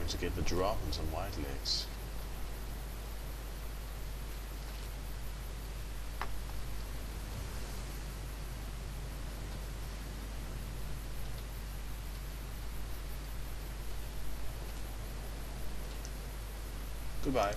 going to get the drop on some white legs. Goodbye.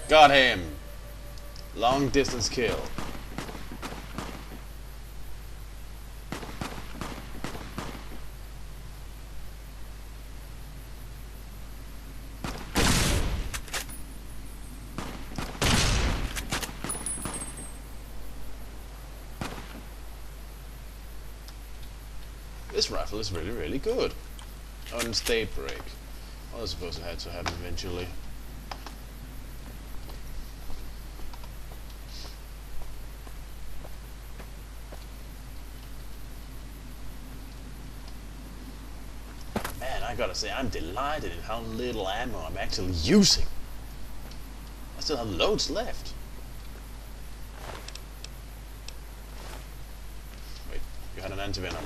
Got him! Long distance kill. This rifle is really, really good. Oh, and state break. Well, I suppose I had to have eventually. I gotta say, I'm delighted at how little ammo I'm actually using. I still have loads left. Wait, you had an anti-venom.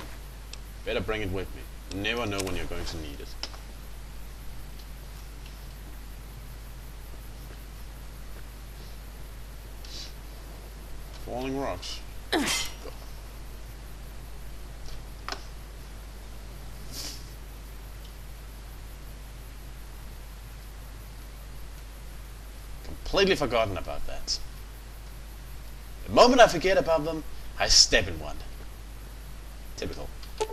Better bring it with me. You never know when you're going to need it. Falling rocks. Go. Completely forgotten about that. The moment I forget about them, I step in one. Typical. I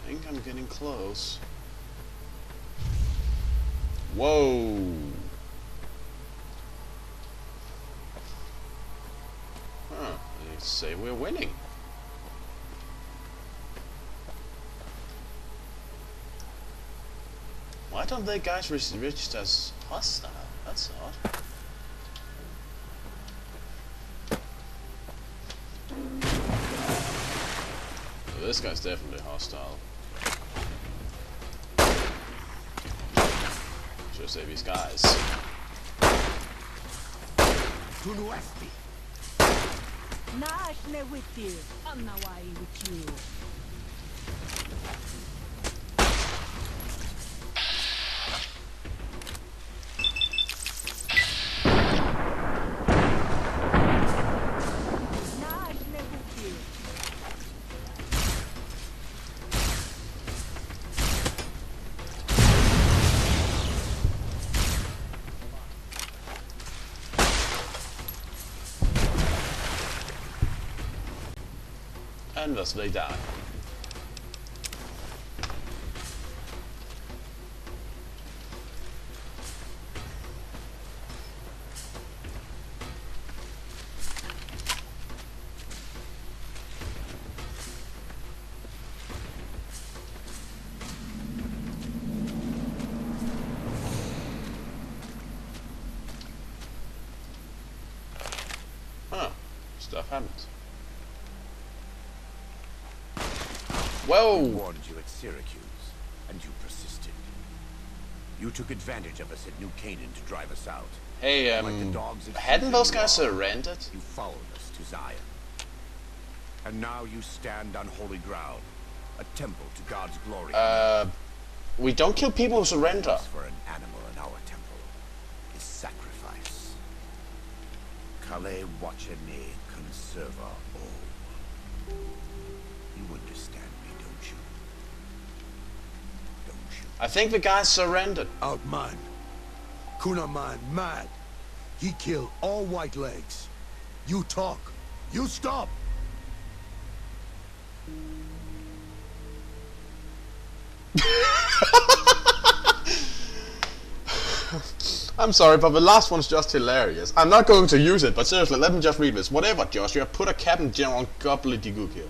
think I'm getting close. Whoa! They say we're winning. Why don't they guys register as hostile? That's odd. So this guy's definitely hostile. Should save these guys. Naashne with you, Annawai with you. Naashne with you. And thus they die. Huh. Stuff happens. Whoa! I warned you at Syracuse, and you persisted. You took advantage of us at New Canaan to drive us out. Hey, Like the dogs of hadn't those guys Caesar, surrendered? You followed us to Zion. And now you stand on holy ground, a temple to God's glory. We don't kill people who surrender. For an animal in our temple is sacrifice. Kale wachene conserva o. You understand me, don't you? Don't you? I think the guys surrendered. Outman. Kunaman mad. He killed all white legs. You talk. You stop! I'm sorry, but the last one's just hilarious. I'm not going to use it, but seriously, let me just read this. Whatever, Joshua, put a cap in General Gobbledygook here.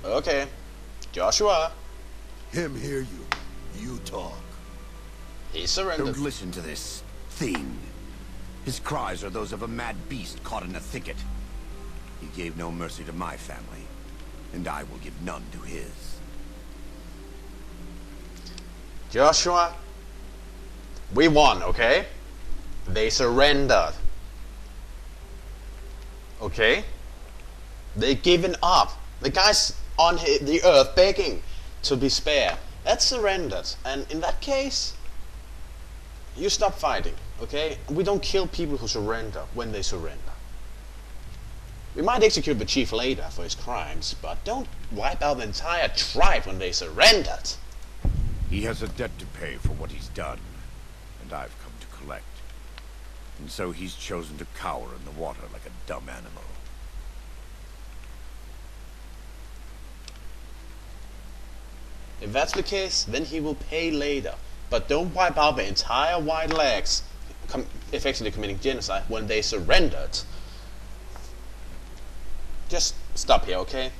Okay, Joshua. Him hear you. You talk. He surrendered. Don't listen to this thing. His cries are those of a mad beast caught in a thicket. He gave no mercy to my family, and I will give none to his. Joshua, we won, okay? They surrendered. Okay? They given up. The guy's on the earth begging to be spared. That's surrendered. And in that case, you stop fighting, okay? We don't kill people who surrender when they surrender. We might execute the chief later for his crimes, but don't wipe out the entire tribe when they surrendered. He has a debt to pay for what he's done, and I've come to collect. And so he's chosen to cower in the water like a dumb animal. If that's the case, then he will pay later. But don't wipe out the entire White Legs, effectively committing genocide, when they surrendered. Just stop here, okay?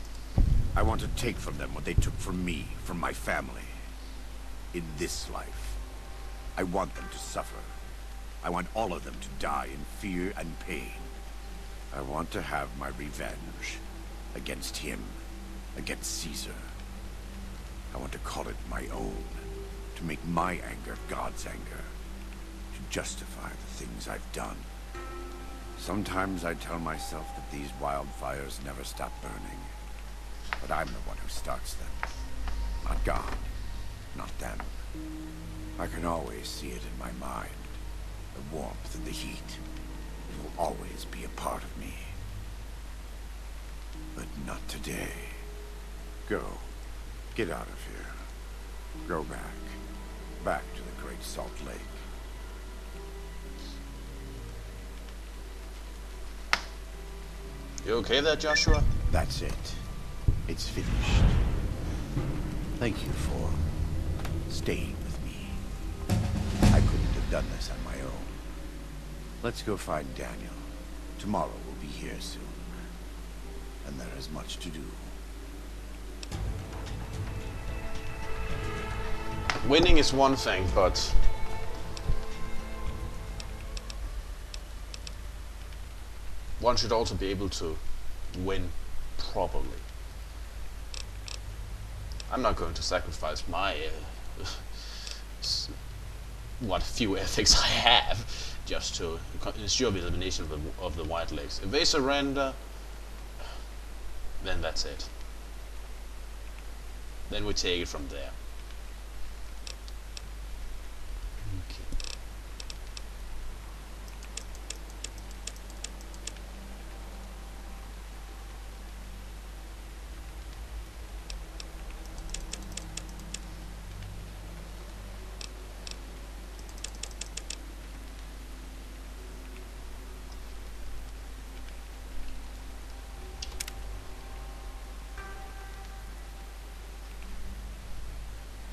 I want to take from them what they took from me, from my family. In this life, I want them to suffer. I want all of them to die in fear and pain. I want to have my revenge against him, against Caesar. I want to call it my own, to make my anger God's anger, to justify the things I've done. Sometimes I tell myself that these wildfires never stop burning, but I'm the one who starts them, not God. Not them. I can always see it in my mind. The warmth and the heat. It will always be a part of me. But not today. Go. Get out of here. Go back. Back to the Great Salt Lake. You okay there, Joshua? That's it. It's finished. Thank you for staying with me. I couldn't have done this on my own. Let's go find Daniel. Tomorrow we'll be here soon. And there is much to do. Winning is one thing, but one should also be able to win properly. I'm not going to sacrifice my what few ethics I have just to ensure the elimination of the White Legs. If they surrender, then that's it. Then we take it from there. Okay.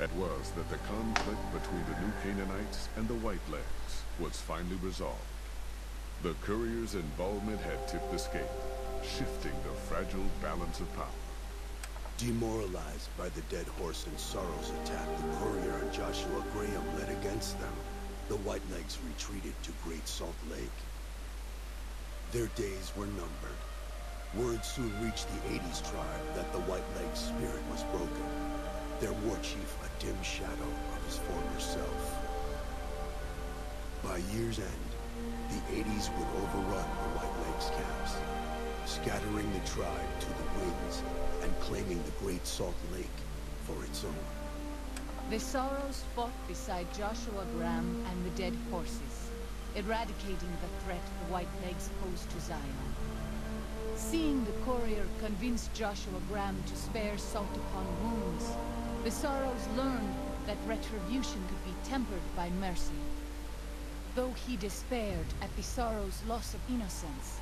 It was that the conflict between the New Canaanites and the White Legs was finally resolved. The courier's involvement had tipped the scale, shifting the fragile balance of power. Demoralized by the Dead Horse and Sorrow's attack the courier and Joshua Graham led against them, the White Legs retreated to Great Salt Lake. Their days were numbered. Word soon reached the 80s tribe that the White Legs' spirit was broken. Their war chief a dim shadow of his former self. By year's end, the 80s would overrun the White Legs camps, scattering the tribe to the winds and claiming the Great Salt Lake for its own. The Sorrows fought beside Joshua Graham and the Dead Horses, eradicating the threat the White Legs posed to Zion. Seeing the courier convince Joshua Graham to spare salt upon wounds, the Sorrows learned that retribution could be tempered by mercy. Though he despaired at the sorrow's loss of innocence,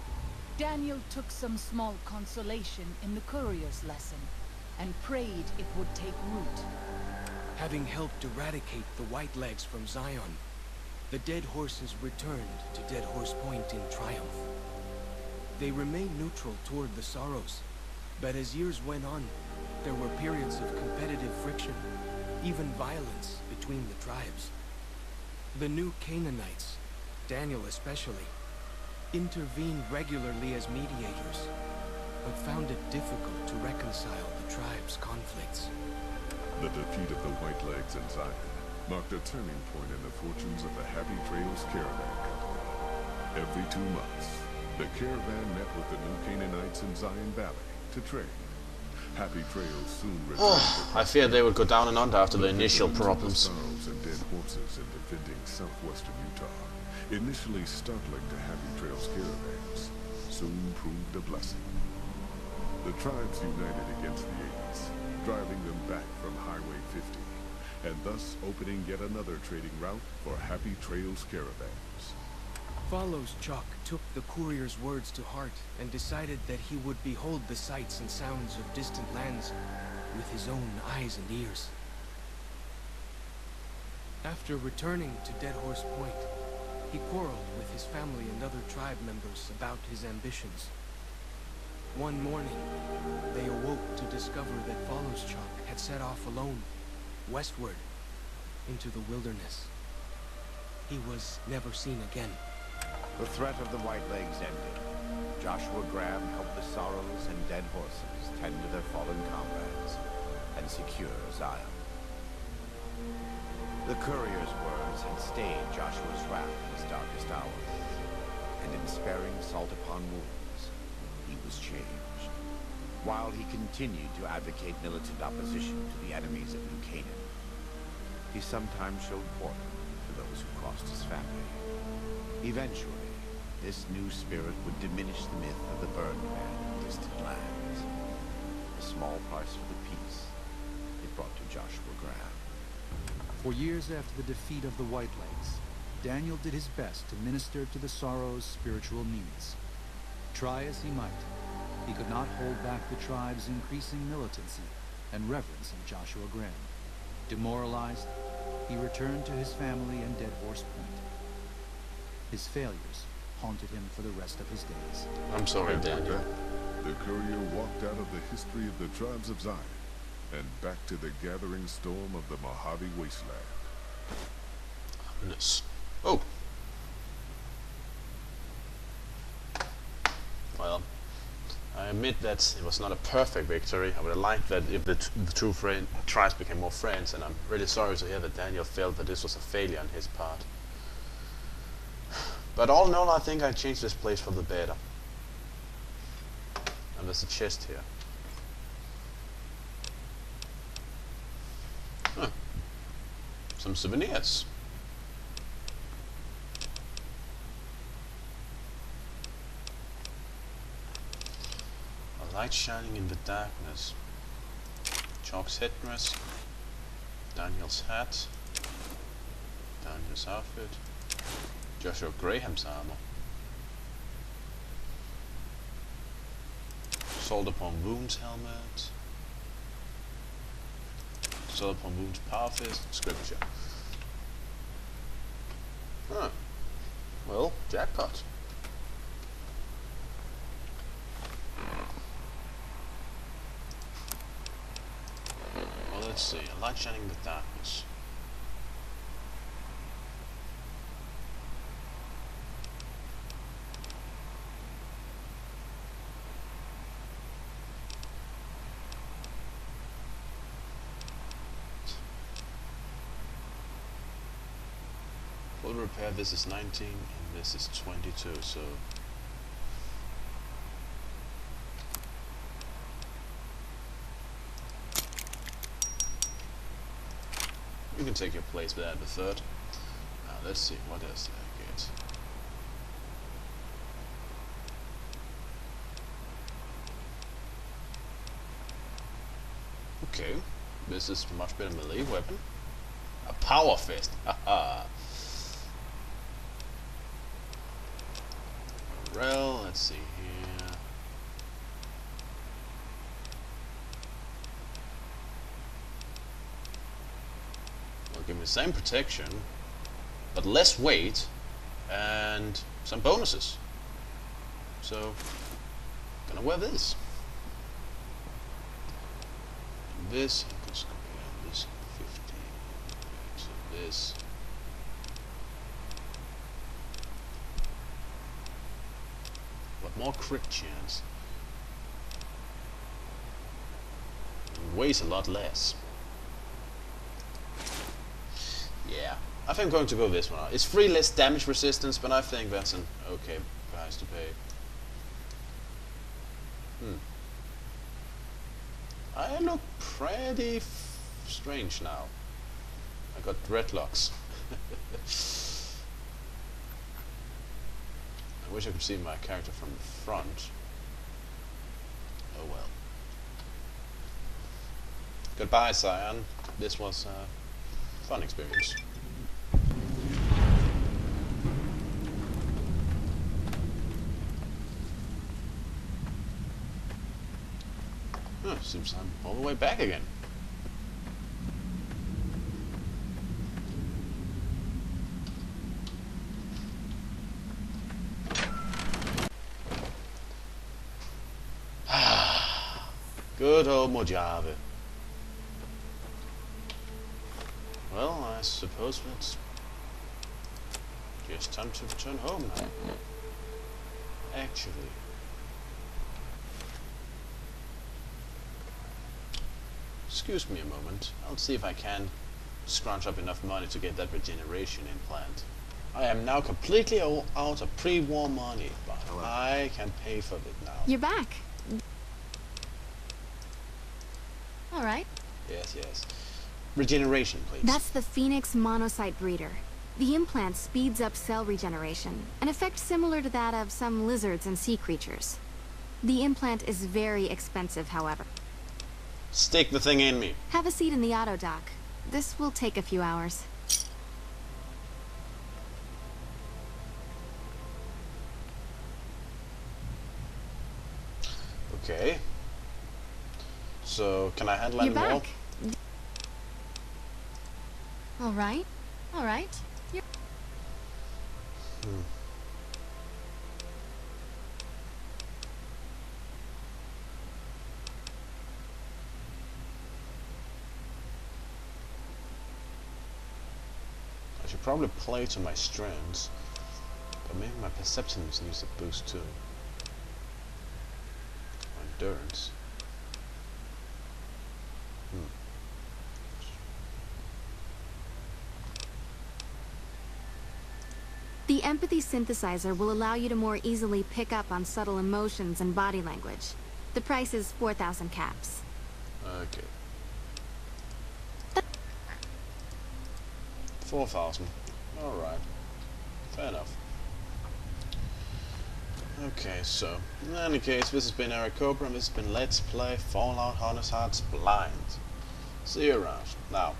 Daniel took some small consolation in the courier's lesson, and prayed it would take root. Having helped eradicate the Whitelegs from Zion, the Dead Horses returned to Dead Horse Point in triumph. They remained neutral toward the Sorrows, but as years went on, there were periods of competitive friction, even violence between the tribes. The new Canaanites, Daniel especially, intervened regularly as mediators, but found it difficult to reconcile the tribe's conflicts. The defeat of the Whitelegs in Zion marked a turning point in the fortunes of the Happy Trails Caravan Company. Every 2 months, the caravan met with the new Canaanites in Zion Valley to trade. Happy Trails soon returned. I feared they would go down and under after the initial problems. Sorrows and Dead Horses in defending southwestern Utah, initially startling to Happy Trails caravans, soon proved a blessing. The tribes united against the A's, driving them back from Highway 50, and thus opening yet another trading route for Happy Trails caravans. Follows Chalk took the courier's words to heart and decided that he would behold the sights and sounds of distant lands with his own eyes and ears. After returning to Dead Horse Point, he quarreled with his family and other tribe members about his ambitions. One morning, they awoke to discover that Follows Chalk had set off alone, westward, into the wilderness. He was never seen again. The threat of the Whitelegs ended. Joshua Graham helped the Sorrows and Dead Horses tend to their fallen comrades and secure Zion. The courier's words had stayed Joshua's wrath in his darkest hour, and in sparing salt upon wounds, he was changed. While he continued to advocate militant opposition to the enemies of New Canaan, he sometimes showed quarter to those who crossed his family. Eventually, this new spirit would diminish the myth of the burned man in distant lands. A small price for the peace it brought to Joshua Graham. For years after the defeat of the Whitelegs, Daniel did his best to minister to the Sorrows' spiritual needs. Try as he might, he could not hold back the tribe's increasing militancy and reverence of Joshua Graham. Demoralized, he returned to his family and Dead Horse Point. His failures haunted him for the rest of his days. I'm sorry, After Daniel. that, the courier walked out of the history of the tribes of Zion and back to the gathering storm of the Mojave Wasteland. Goodness. Oh. Well, I admit that it was not a perfect victory. I would have liked that if the two tribes became more friends, and I'm really sorry to hear that Daniel felt that this was a failure on his part. But all in all, I think I changed this place for the better. And there's a chest here. Huh. Some souvenirs. A light shining in the darkness. Chalk's headdress. Daniel's hat. Daniel's outfit. Joshua Graham's armor. Salt Upon Wounds helmet. Salt Upon Wounds power fist. Scripture. Huh. Well, jackpot. Well, let's see. A light shining in the darkness. Full repair, this is 19 and this is 22, so you can take your place with that the third. Now let's see, what else did I get? Okay, this is much better melee weapon. A power fist, haha. Morale, let's see here. Will give me the same protection, but less weight and some bonuses. So, gonna wear this. And this, this 15. Okay, so this. But more crit chance. It weighs a lot less. Yeah, I think I'm going to go this one. It's 3 less damage resistance, but I think that's an okay price to pay. I look pretty strange now. I got dreadlocks. I wish I could see my character from the front. Oh well. Goodbye, Cyan. This was a fun experience. Seems I'm all the way back again. Good old Mojave. Well, I suppose it's just time to return home now. Actually. Excuse me a moment. I'll see if I can scrunch up enough money to get that regeneration implant. I am now completely out of pre-war money, but I can pay for it now. You're back. All right. Yes, yes. Regeneration, please. That's the Phoenix Monocyte Breeder. The implant speeds up cell regeneration, an effect similar to that of some lizards and sea creatures. The implant is very expensive, however. Stick the thing in me. Have a seat in the auto dock. This will take a few hours. Okay. So, can I handle any You're more? back. All right. All right. You're I should probably play to my strengths, but maybe my perception needs a boost too. My endurance. The empathy synthesizer will allow you to more easily pick up on subtle emotions and body language. The price is 4,000 caps. Okay. 4,000. Alright. Fair enough. Okay, so, in any case, this has been Eric Cobra, and this has been Let's Play Fallout Honest Hearts Blind. See you around. Now,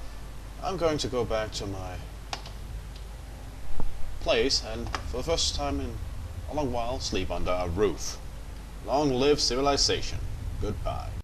I'm going to go back to my place, and for the first time in a long while, sleep under a roof. Long live civilization. Goodbye.